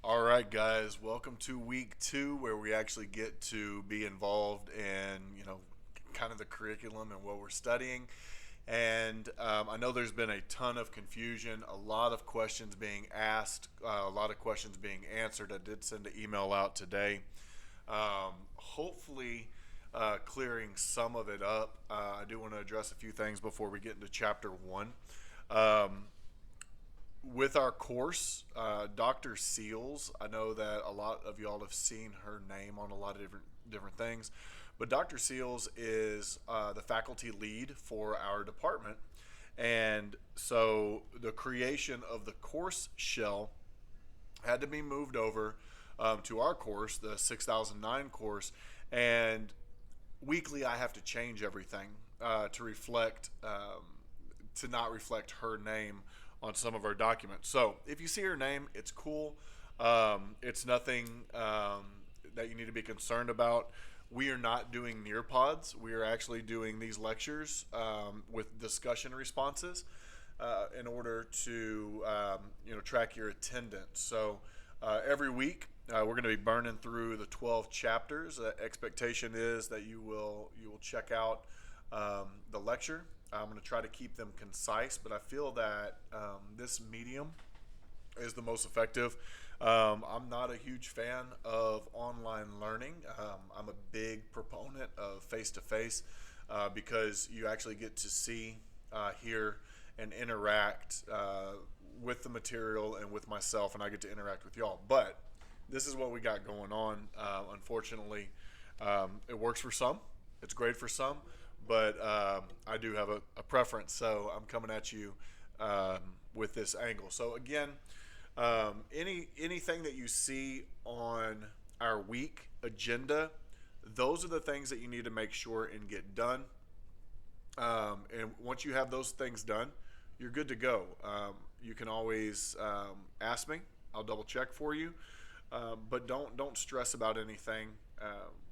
All right, guys, welcome to week 2 where we actually get to be involved in, kind of the curriculum and what we're studying. And I know there's been a ton of confusion, a lot of questions being asked, a lot of questions being answered. I did send an email out today, hopefully clearing some of it up. I do want to address a few things before we get into chapter 1. Um, with our course, Dr. Seals, I know that a lot of y'all have seen her name on a lot of different things, but Dr. Seals is the faculty lead for our department, and so the creation of the course shell had to be moved over to our course, the 6009 course, and weekly I have to change everything to reflect to not reflect her name on some of our documents. So if you see her name, it's cool. It's nothing that you need to be concerned about. We are not doing Nearpods. We are actually doing these lectures with discussion responses in order to track your attendance. So every week we're going to be burning through the 12 chapters. The expectation is that you will check out the lecture. I'm going to try to keep them concise, but I feel that this medium is the most effective. I'm not a huge fan of online learning. I'm a big proponent of face to face because you actually get to see, hear, and interact with the material and with myself, and I get to interact with y'all. But this is what we got going on. Unfortunately, it works for some, it's great for some, but I do have a preference, so I'm coming at you with this angle. So again, anything that you see on our week agenda, those are the things that you need to make sure and get done. And once you have those things done, you're good to go. You can always ask me. I'll double check for you. But don't stress about anything.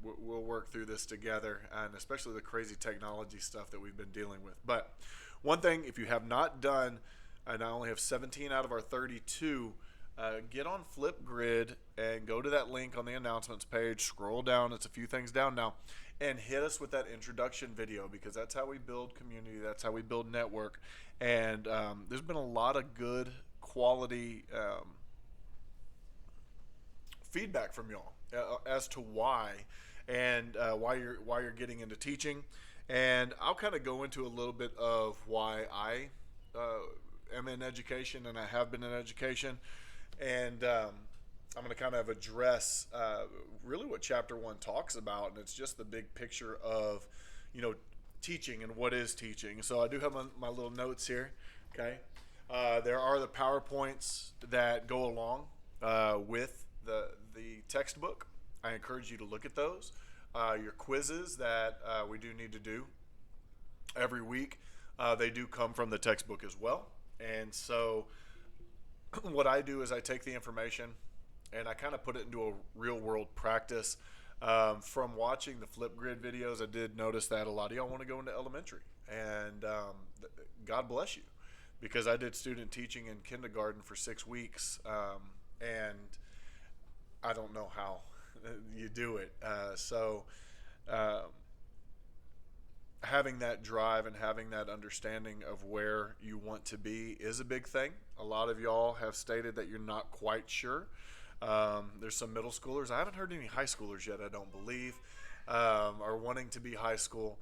We'll work through this together, and especially the crazy technology stuff that we've been dealing with. But one thing, if you have not done, and I only have 17 out of our 32, get on Flipgrid and go to that link on the announcements page. Scroll down. It's a few things down now. And hit us with that introduction video, because that's how we build community. That's how we build network. And there's been a lot of good quality feedback from y'all as to why and why you're getting into teaching. And I'll kind of go into a little bit of why I am in education, and I have been in education. And I'm going to kind of address really what chapter 1 talks about, and it's just the big picture of, teaching and what is teaching. So I do have my little notes here. Okay, there are the PowerPoints that go along with the textbook. I encourage you to look at those. Your quizzes that we do need to do every week, they do come from the textbook as well. And so what I do is I take the information and I kind of put it into a real world practice. From watching the Flipgrid videos, I did notice that a lot of y'all want to go into elementary, and God bless you, because I did student teaching in kindergarten for 6 weeks, and I don't know how you do it. So having that drive and having that understanding of where you want to be is a big thing. A lot of y'all have stated that you're not quite sure. There's some middle schoolers. I haven't heard any high schoolers yet, I don't believe, are wanting to be high school.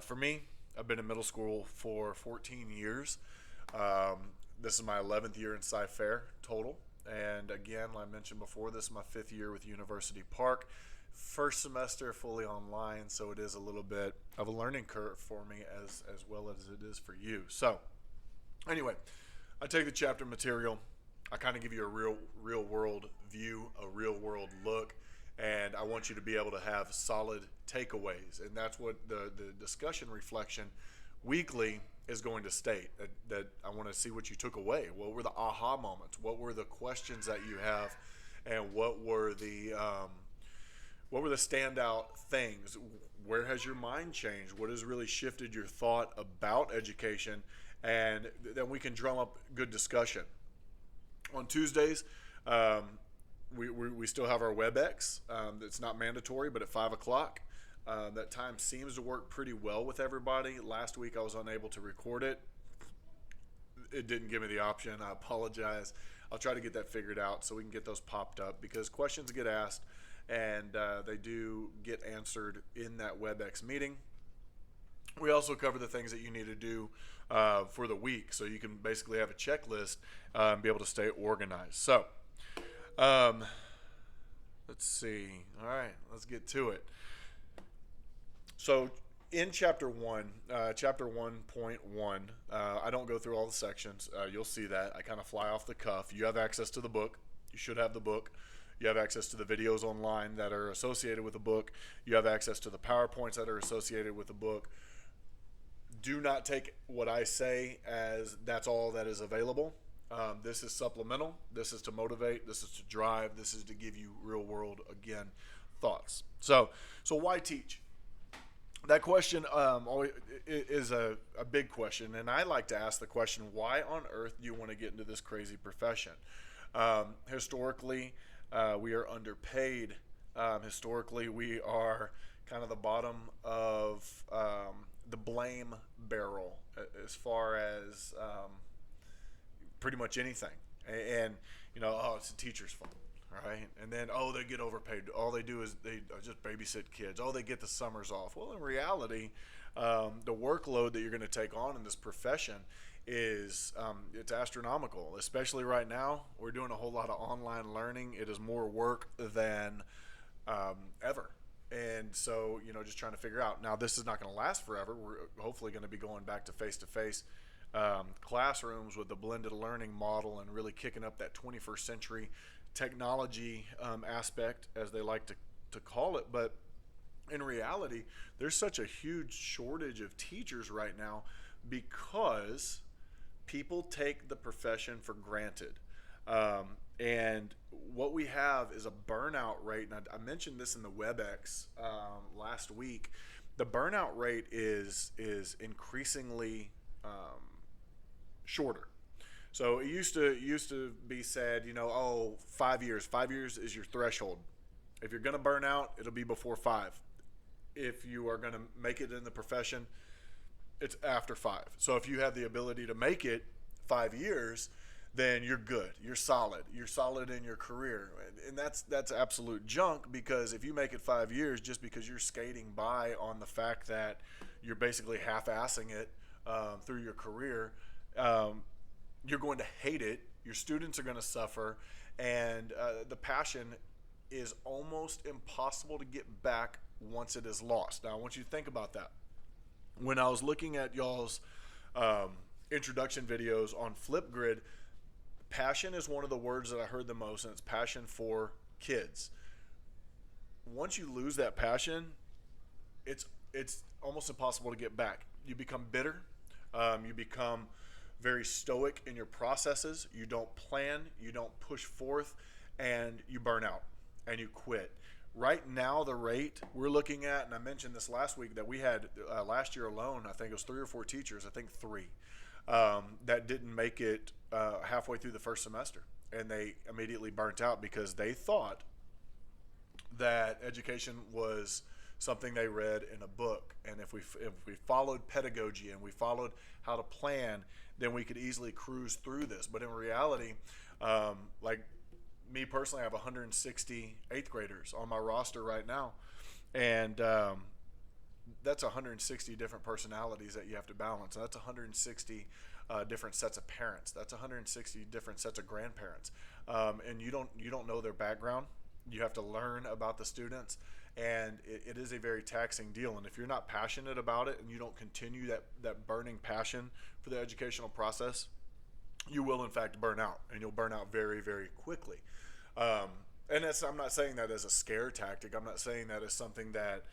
For me, I've been in middle school for 14 years. This is my 11th year in Sci-Fair total. And again, like I mentioned before, this is my 5th year with University Park. First semester fully online, so it is a little bit of a learning curve for me as well as it is for you. So anyway, I take the chapter material, I kind of give you a real world view, a real world look, and I want you to be able to have solid takeaways. And that's what the discussion reflection weekly is going to state, that I want to see what you took away. What were the aha moments? What were the questions that you have, and what were the standout things? Where has your mind changed? What has really shifted your thought about education? And then we can drum up good discussion. On Tuesdays, we still have our WebEx. It's not mandatory, but at 5 o'clock. That time seems to work pretty well with everybody. Last week I was unable to record it. It didn't give me the option. I apologize. I'll try to get that figured out so we can get those popped up, because questions get asked and they do get answered in that WebEx meeting. We also cover the things that you need to do for the week, so you can basically have a checklist and be able to stay organized. So, let's see. All right, let's get to it. So, in chapter 1, chapter 1.1, I don't go through all the sections. You'll see that. I kind of fly off the cuff. You have access to the book. You should have the book. You have access to the videos online that are associated with the book. You have access to the PowerPoints that are associated with the book. Do not take what I say as that's all that is available. This is supplemental. This is to motivate. This is to drive. This is to give you real world, again, thoughts. So why teach? That question always is a big question, and I like to ask the question, why on earth do you want to get into this crazy profession? Historically, we are underpaid. Historically, we are kind of the bottom of the blame barrel as far as pretty much anything. And, oh, it's the teacher's fault, right? And then, oh, they get overpaid. All they do is they just babysit kids. Oh, they get the summers off. Well, in reality, the workload that you're going to take on in this profession is it's astronomical. Especially right now, we're doing a whole lot of online learning. It is more work than ever. And so, just trying to figure out. Now, this is not going to last forever. We're hopefully going to be going back to face-to-face classrooms with the blended learning model and really kicking up that 21st century technology aspect, as they like to call it. But in reality, there's such a huge shortage of teachers right now because people take the profession for granted. And what we have is a burnout rate, and I mentioned this in the WebEx last week. The burnout rate is increasingly shorter. So it used to be said, 5 years. 5 years is your threshold. If you're going to burn out, it'll be before 5. If you are going to make it in the profession, it's after 5. So if you have the ability to make it 5 years, then you're good. You're solid. You're solid in your career. And that's absolute junk, because if you make it 5 years just because you're skating by on the fact that you're basically half-assing it through your career, you're going to hate it. Your students are going to suffer. And the passion is almost impossible to get back once it is lost. Now, I want you to think about that. When I was looking at y'all's introduction videos on Flipgrid, passion is one of the words that I heard the most, and it's passion for kids. Once you lose that passion, it's almost impossible to get back. You become bitter. You become very stoic in your processes. You don't plan. You don't push forth, and you burn out, and you quit. Right now, the rate we're looking at, and I mentioned this last week, that we had last year alone, I think it was 3 or 4 teachers, I think 3, that didn't make it halfway through the first semester, and they immediately burnt out because they thought that education was something they read in a book, and if we followed pedagogy and we followed how to plan, then we could easily cruise through this. But in reality, like me personally, I have 160 8th graders on my roster right now, and that's 160 different personalities that you have to balance. And that's 160 different sets of parents. That's 160 different sets of grandparents, and you don't know their background. You have to learn about the students, and it is a very taxing deal. And if you're not passionate about it and you don't continue that burning passion for the educational process, you will in fact burn out, and you'll burn out very, very quickly. And I'm not saying that as a scare tactic. I'm not saying that as something that,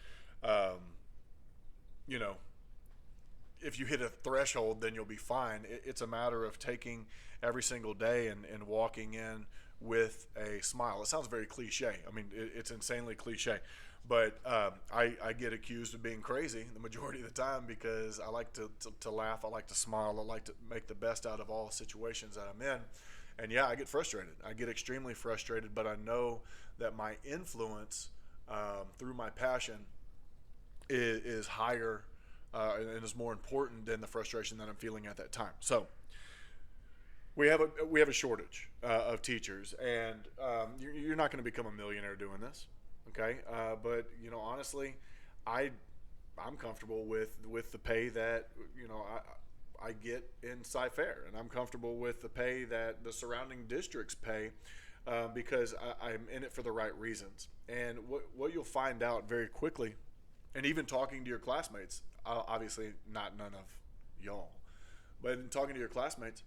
if you hit a threshold, then you'll be fine. It's a matter of taking every single day and walking in with a smile. It sounds very cliche. I mean, it's insanely cliche. But I get accused of being crazy the majority of the time because I like to laugh. I like to smile. I like to make the best out of all situations that I'm in. And yeah, I get frustrated. I get extremely frustrated, but I know that my influence through my passion is higher and is more important than the frustration that I'm feeling at that time. So we have a shortage of teachers, and you're not going to become a millionaire doing this, okay? But honestly, I I'm comfortable with the pay that I get in Cy-Fair, and I'm comfortable with the pay that the surrounding districts pay because I'm in it for the right reasons. And what you'll find out very quickly, and even talking to your classmates, obviously not none of y'all, but in talking to your classmates,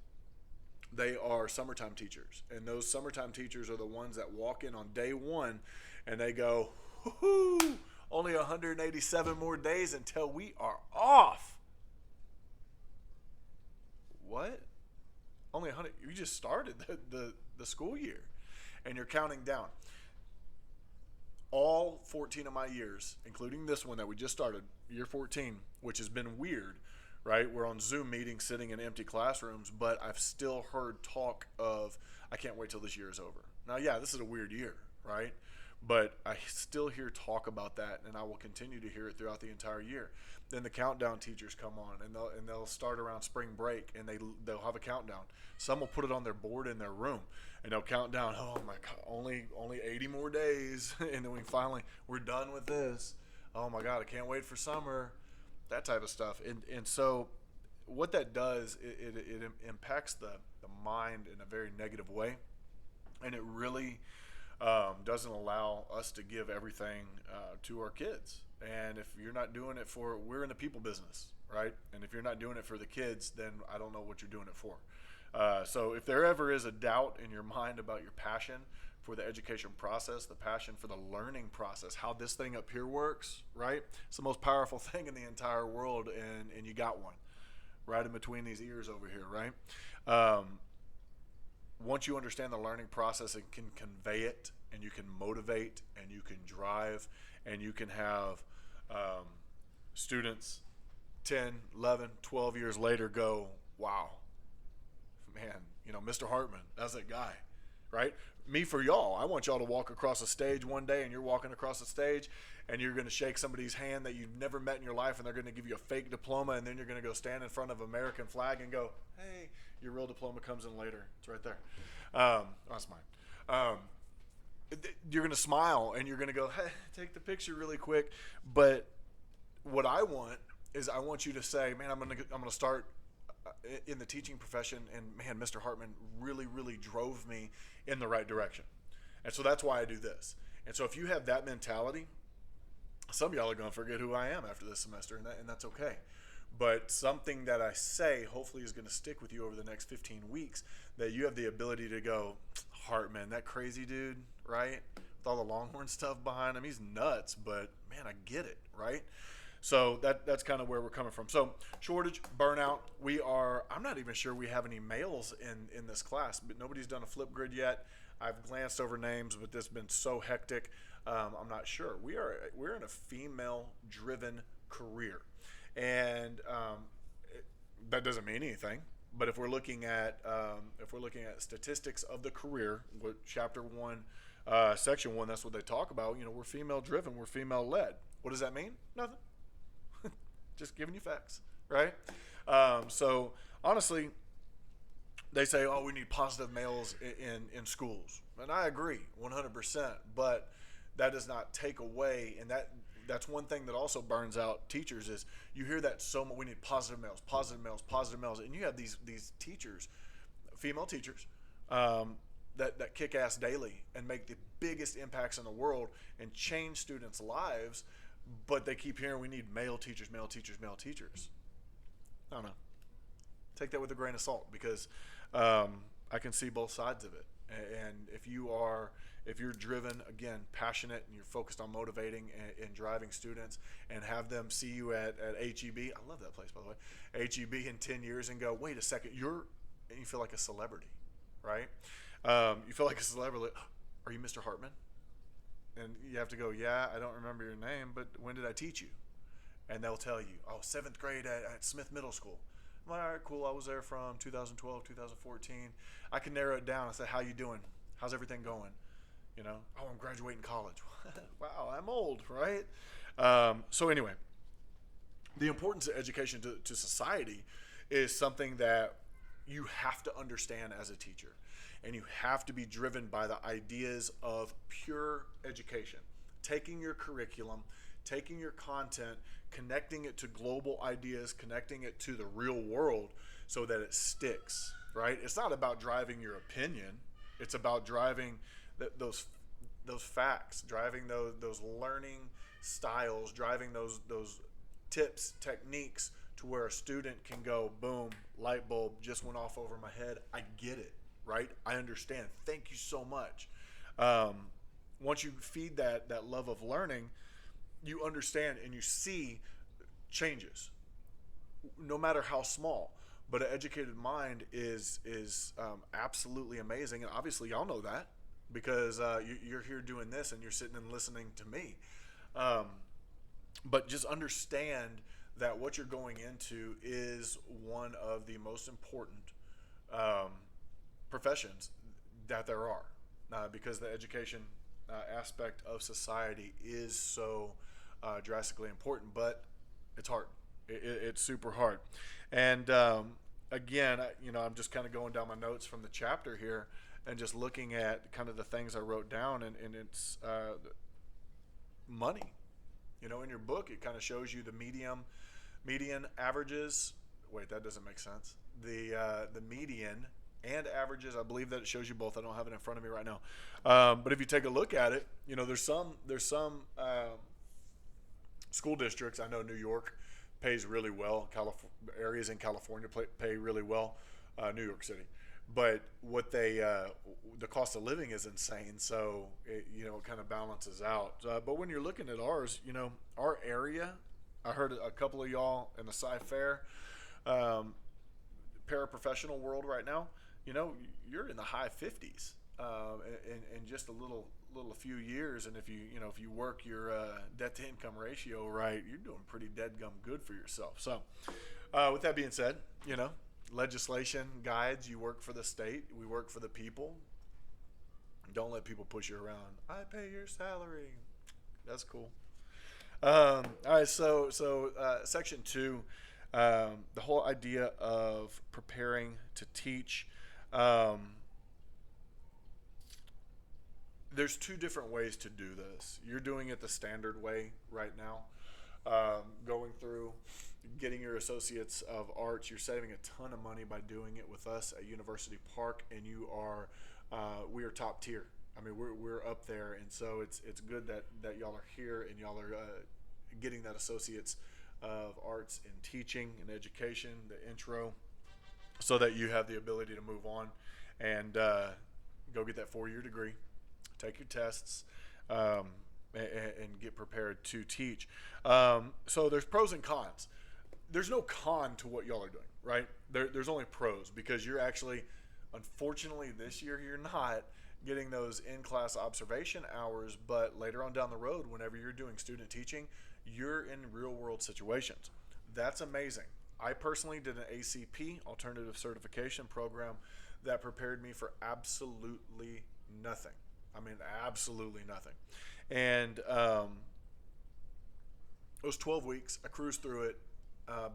they are summertime teachers, and those summertime teachers are the ones that walk in on day one and they go, "Woo-hoo, only 187 more days until we are off." What? Only 100? You just started the school year, and you're counting down. All 14 of my years, including this one that we just started, year 14, which has been weird, right? We're on Zoom meetings sitting in empty classrooms, but I've still heard talk of, I can't wait till this year is over. Now, yeah, this is a weird year, right? But I still hear talk about that, and I will continue to hear it throughout the entire year. Then the countdown teachers come on, and they'll start around spring break, and they'll have a countdown. Some will put it on their board in their room, and they'll count down. Oh my God, only 80 more days, and then we're done with this. Oh my God, I can't wait for summer. That type of stuff, and so what that does, it impacts the mind in a very negative way, and it really doesn't allow us to give everything to our kids. And if you're not doing it we're in the people business, right? And if you're not doing it for the kids, then I don't know what you're doing it for. So if there ever is a doubt in your mind about your passion for the education process, the passion for the learning process, how this thing up here works, right? It's the most powerful thing in the entire world, and you got one right in between these ears over here, right? Once you understand the learning process and can convey it, and you can motivate, and you can drive, and you can have students 10, 11, 12 years later go, wow, man, Mr. Hartman, that's that guy, right? Me for y'all, I want y'all to walk across a stage one day, and you're walking across the stage, and you're going to shake somebody's hand that you've never met in your life, and they're going to give you a fake diploma, and then you're going to go stand in front of American flag and go, hey, your real diploma comes in later. It's right there. That's mine. You're going to smile, and you're going to go, hey, take the picture really quick. But what I want is I want you to say, man, I'm going to start in the teaching profession, and man, Mr. Hartman really, really drove me in the right direction. And so that's why I do this. And so if you have that mentality, some of y'all are going to forget who I am after this semester, and that's okay. But something that I say hopefully is going to stick with you over the next 15 weeks, that you have the ability to go, Hartman, that crazy dude, right? With all the Longhorn stuff behind him, he's nuts, but man, I get it, right? So that's kind of where we're coming from. So shortage, burnout. I'm not even sure we have any males in this class, but nobody's done a Flipgrid yet. I've glanced over names, but this has been so hectic. I'm not sure. We're in a female-driven career, and that doesn't mean anything. But if we're looking at statistics of the career, what Chapter 1, Section 1, that's what they talk about. We're female-driven, we're female-led. What does that mean? Nothing. Just giving you facts, right? So honestly, they say, oh, we need positive males in schools. And I agree 100%, but that does not take away, and that's one thing that also burns out teachers is you hear that so much, we need positive males, positive males, positive males, and you have these teachers, female teachers, that kick ass daily and make the biggest impacts in the world and change students' lives, but they keep hearing we need male teachers, male teachers, male teachers. I don't know. Take that with a grain of salt, because I can see both sides of it. And if you're driven, again, passionate, and you're focused on motivating and driving students, and have them see you at HEB, I love that place, by the way, HEB in 10 years, and go, wait a second, and you feel like a celebrity, right? You feel like a celebrity. Are you Mr. Hartman? And you have to go, yeah, I don't remember your name, but when did I teach you? And they'll tell you, oh, 7th grade at Smith Middle School. I'm like, all right, cool. I was there from 2012, 2014. I can narrow it down. I said, how you doing? How's everything going? You know, oh, I'm graduating college. Wow, I'm old, right? So anyway, the importance of education to society is something that you have to understand as a teacher, and you have to be driven by the ideas of pure education, taking your curriculum, taking your content, connecting it to global ideas, connecting it to the real world so that it sticks, right? It's not about driving your opinion. It's about driving those facts, driving those learning styles, driving those tips, techniques to where a student can go, boom, light bulb just went off over my head. I get it, right? I understand. Thank you so much. Once you feed that love of learning, you understand and you see changes, no matter how small. But an educated mind is absolutely amazing, and obviously y'all know that because you're here doing this and you're sitting and listening to me. But just understand that what you're going into is one of the most important professions that there are, because the education aspect of society is so drastically important, but it's hard. It's super hard. And again, I'm just kind of going down my notes from the chapter here and just looking at kind of the things I wrote down, and it's money. In your book, it kind of shows you the median averages. Wait, that doesn't make sense. The median and averages. I believe that it shows you both. I don't have it in front of me right now. But if you take a look at it, there's some school districts. I know New York pays really well. Areas in California pay really well. New York City. But what the cost of living is insane, so it kind of balances out. But when you're looking at ours, our area, I heard a couple of y'all in the Sci-Fair paraprofessional world right now. You're in the high 50s in just a few years, and if you work your debt to income ratio right, you're doing pretty deadgum good for yourself. So, with that being said, legislation guides. You work for the state. We work for the people. Don't let people push you around. I pay your salary. That's cool. All right. So section 2, the whole idea of preparing to teach. There's 2 different ways to do this. You're doing it the standard way right now, going through getting your associates of arts. You're saving a ton of money by doing it with us at University Park, and we are top tier. I mean, we're up there, and so it's good that y'all are here and y'all are getting that associates of arts in teaching and education, the intro, so that you have the ability to move on and go get that 4-year degree, take your tests, and get prepared to teach. So there's pros and cons. There's no con to what y'all are doing, right? There's only pros, because you're actually, unfortunately this year, you're not getting those in-class observation hours, but later on down the road, whenever you're doing student teaching, you're in real-world situations. That's amazing. I personally did an ACP, Alternative Certification Program, that prepared me for absolutely nothing. I mean, absolutely nothing. And it was 12 weeks. I cruised through it.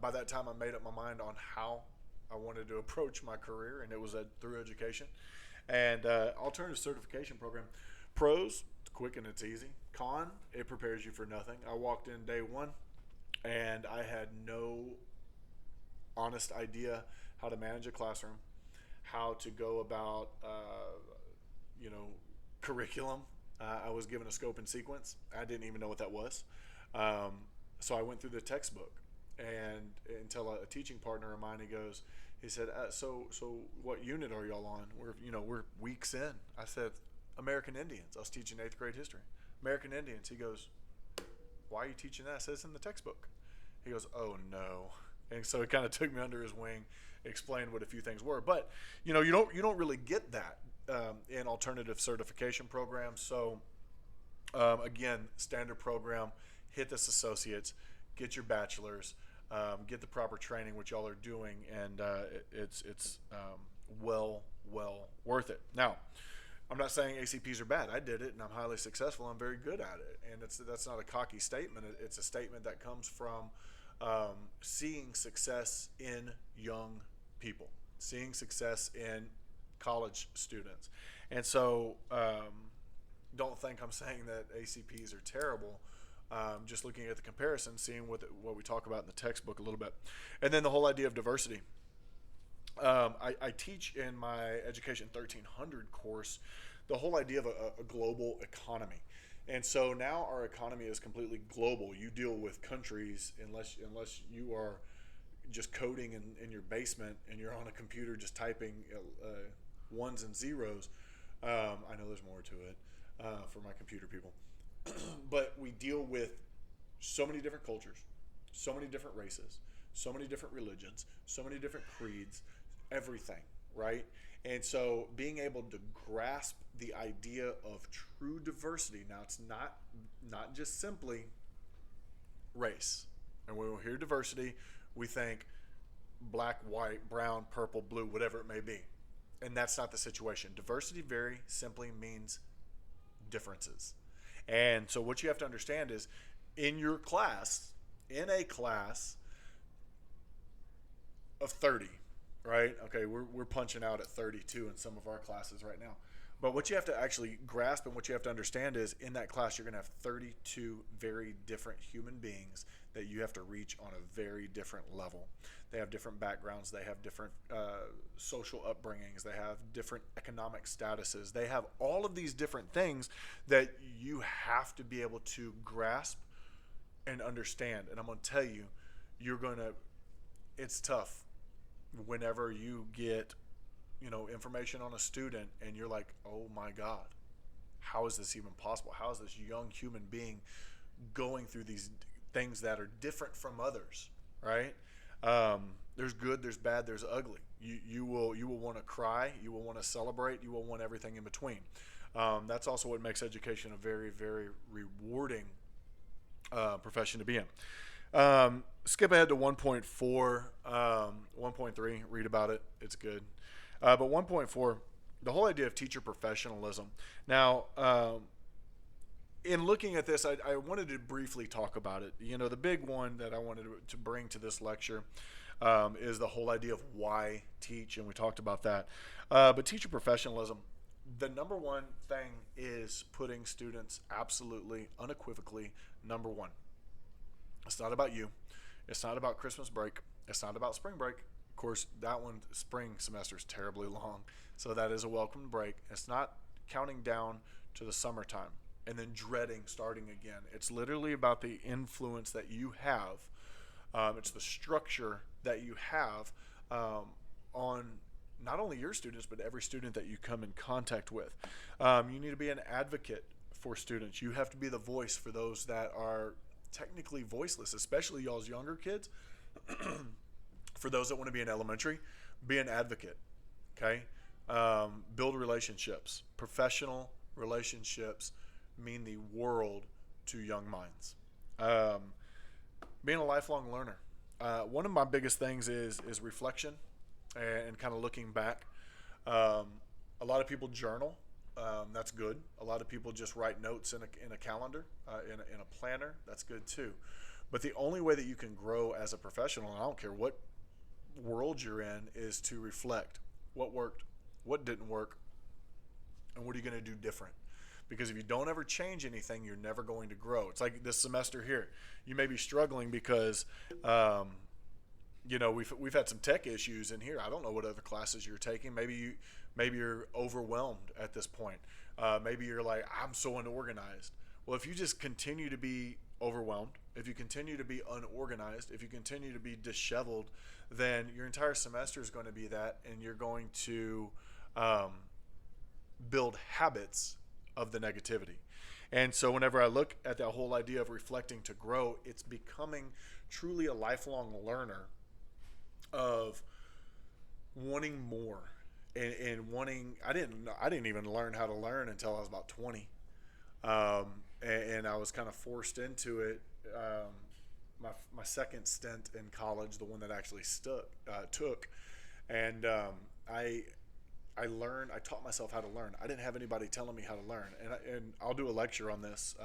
By that time, I made up my mind on how I wanted to approach my career, and it was through education. And Alternative Certification Program. Pros, it's quick and it's easy. Con, it prepares you for nothing. I walked in day 1, and I had no honest idea how to manage a classroom, how to go about, curriculum. I was given a scope and sequence. I didn't even know what that was. So I went through the textbook, and until a teaching partner of mine, he said, so what unit are y'all on? We're weeks in. I said, American Indians. I was teaching 8th grade history. American Indians. He goes, why are you teaching that? I said, it's in the textbook. He goes, oh no. And so he kind of took me under his wing, explained what a few things were. But you don't really get that in alternative certification programs. So again, standard program, hit this associates, get your bachelor's. get the proper training, which y'all are doing, and it's well worth it. Now, I'm not saying ACPs are bad. I did it, and I'm highly successful. I'm very good at it, and that's not a cocky statement. It's a statement that comes from seeing success in young people, seeing success in college students, and so don't think I'm saying that ACPs are terrible. Just looking at the comparison, seeing what we talk about in the textbook a little bit, and then the whole idea of diversity. I teach in my Education 1300 course the whole idea of a global economy. And so now our economy is completely global. You deal with countries unless you are just coding in your basement and you're on a computer just typing ones and zeros. I know there's more to it for my computer people. But we deal with so many different cultures, so many different races, so many different religions, so many different creeds, everything, right? And so being able to grasp the idea of true diversity, now it's not just simply race. And when we hear diversity, we think black, white, brown, purple, blue, whatever it may be. And that's not the situation. Diversity very simply means differences. And so what you have to understand is in a class of 30, right? Okay, we're punching out at 32 in some of our classes right now. But what you have to actually grasp and what you have to understand is in that class, you're going to have 32 very different human beings that you have to reach on a very different level. They have different backgrounds. They have different social upbringings. They have different economic statuses. They have all of these different things that you have to be able to grasp and understand. And I'm going to tell you, it's tough whenever you get information on a student and you're like, oh my God, how is this even possible? How is this young human being going through these things that are different from others, right? There's good, there's bad, there's ugly. You will want to cry, you will want to celebrate, you will want everything in between. That's also what makes education a very, very rewarding profession to be in. Skip ahead to 1.4, 1.3, read about it, it's good. But 1.4, the whole idea of teacher professionalism. Now, in looking at this, I wanted to briefly talk about it. The big one that I wanted to bring to this lecture is the whole idea of why teach, and we talked about that. But teacher professionalism, the number one thing is putting students absolutely, unequivocally, number one. It's not about you. It's not about Christmas break. It's not about spring break. Of course, that one, spring semester, is terribly long, so that is a welcome break. It's not counting down to the summertime and then dreading starting again. It's literally about the influence that you have. It's the structure that you have on not only your students, but every student that you come in contact with. You need to be an advocate for students. You have to be the voice for those that are technically voiceless, especially y'all's younger kids. For those that want to be in elementary, be an advocate, okay? Build relationships. Professional relationships mean the world to young minds. Being a lifelong learner. One of my biggest things is reflection and kind of looking back. A lot of people journal. That's good. A lot of people just write notes in a calendar, in a planner. That's good too. But the only way that you can grow as a professional, and I don't care what world you're in, is to reflect what worked, what didn't work, and what are you going to do different. Because if you don't ever change anything, you're never going to grow. It's like this semester here. You may be struggling because we've had some tech issues in here. I don't know what other classes you're taking. Maybe you're overwhelmed at this point. Maybe you're like, I'm so unorganized. Well, if you just continue to be overwhelmed, if you continue to be unorganized, if you continue to be disheveled, then your entire semester is going to be that, and you're going to build habits of the negativity. And so whenever I look at that whole idea of reflecting to grow, it's becoming truly a lifelong learner of wanting more and wanting. I didn't even learn how to learn until I was about 20. And I was kind of forced into it my second stint in college, the one that actually took, and I learned. I taught myself how to learn. I didn't have anybody telling me how to learn, and I'll do a lecture on this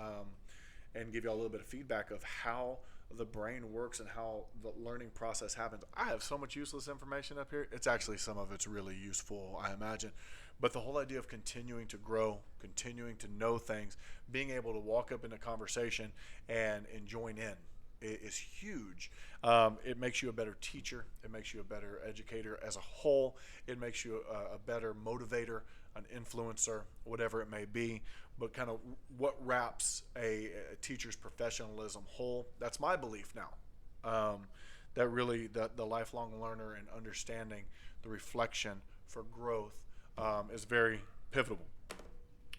and give you all a little bit of feedback of how the brain works and how the learning process happens. I have so much useless information up here. It's actually, some of it's really useful, I imagine. But the whole idea of continuing to grow, continuing to know things, being able to walk up in a conversation and join in is huge. It makes you a better teacher. It makes you a better educator as a whole. It makes you a better motivator, an influencer, whatever it may be. But kind of what wraps a teacher's professionalism whole, that's my belief now. That really, the lifelong learner and understanding the reflection for growth is very pivotal.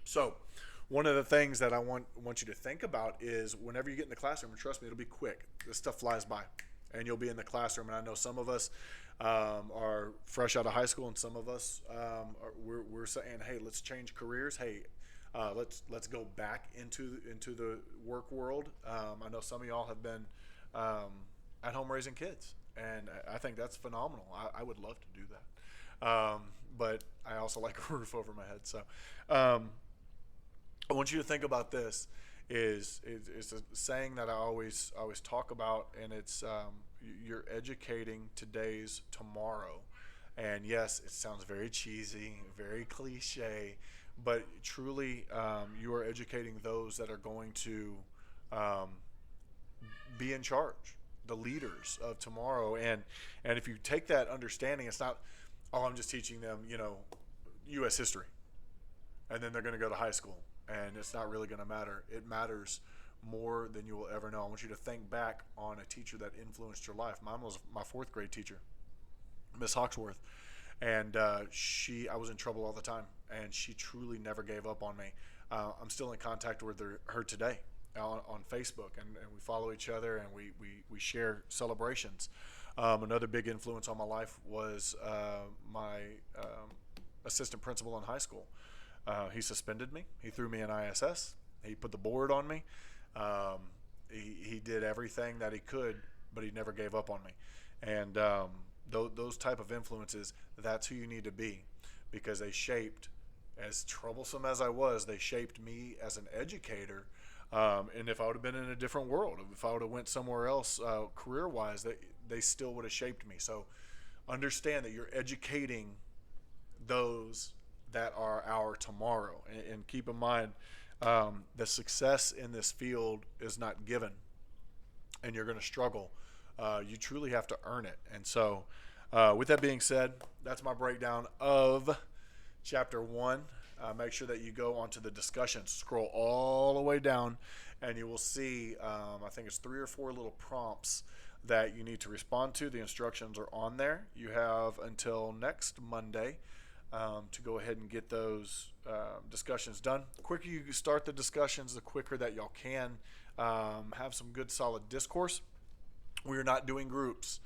So one of the things that I want you to think about is whenever you get in the classroom, and trust me, it'll be quick. This stuff flies by, and you'll be in the classroom. And I know some of us are fresh out of high school, and some of us we're saying, "Hey, let's change careers. Hey, let's go back into the work world." I know some of y'all have been at home raising kids, and I think that's phenomenal. I would love to do that, but I also like a roof over my head. So I want you to think about this. Is a saying that I always talk about, and it's you're educating today's tomorrow. And yes, it sounds very cheesy, very cliche, but truly, you are educating those that are going to be in charge, the leaders of tomorrow. And if you take that understanding, it's not, oh, I'm just teaching them, U.S. history, and then they're going to go to high school, and it's not really going to matter. It matters more than you will ever know. I want you to think back on a teacher that influenced your life. Mine was my fourth grade teacher, Miss Hawksworth, and I was in trouble all the time, and she truly never gave up on me. I'm still in contact with her today on Facebook, and we follow each other, and we share celebrations. Another big influence on my life was my assistant principal in high school. He suspended me. He threw me in ISS. He put the board on me. He did everything that he could, but he never gave up on me. And those type of influences, that's who you need to be, because they shaped, as troublesome as I was, they shaped me as an educator. And if I would have been in a different world, if I would have went somewhere else career-wise, they still would have shaped me. So understand that you're educating those that are our tomorrow. And keep in mind, the success in this field is not given, and you're going to struggle. You truly have to earn it. And so with that being said, that's my breakdown of chapter 1. Make sure that you go onto the discussion, scroll all the way down, and you will see, I think it's 3 or 4 little prompts that you need to respond to. The instructions are on there. You have until next Monday to go ahead and get those discussions done. The quicker you start the discussions, the quicker that y'all can have some good solid discourse. We're not doing groups.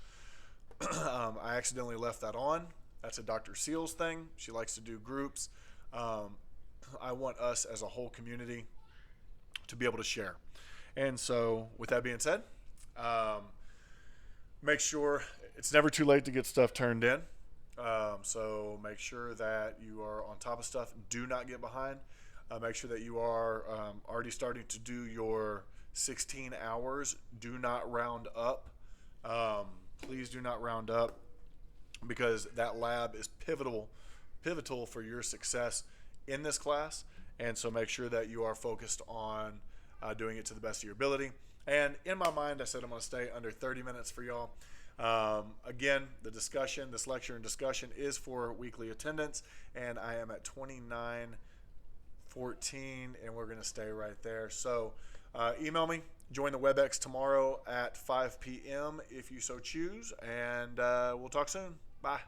I accidentally left that on. That's a Dr. Seals thing. She likes to do groups. I want us as a whole community to be able to share. And so with that being said, make sure it's never too late to get stuff turned in. So make sure that you are on top of stuff. Do not get behind. Make sure that you are already starting to do your 16 hours. Do not round up. Please do not round up, because that lab is pivotal for your success in this class. And so make sure that you are focused on doing it to the best of your ability. And in my mind, I said I'm going to stay under 30 minutes for y'all. Again, this lecture and discussion is for weekly attendance, and I am at 2914, and we're going to stay right there. So email me, join the WebEx tomorrow at 5 p.m. if you so choose, and we'll talk soon. Bye.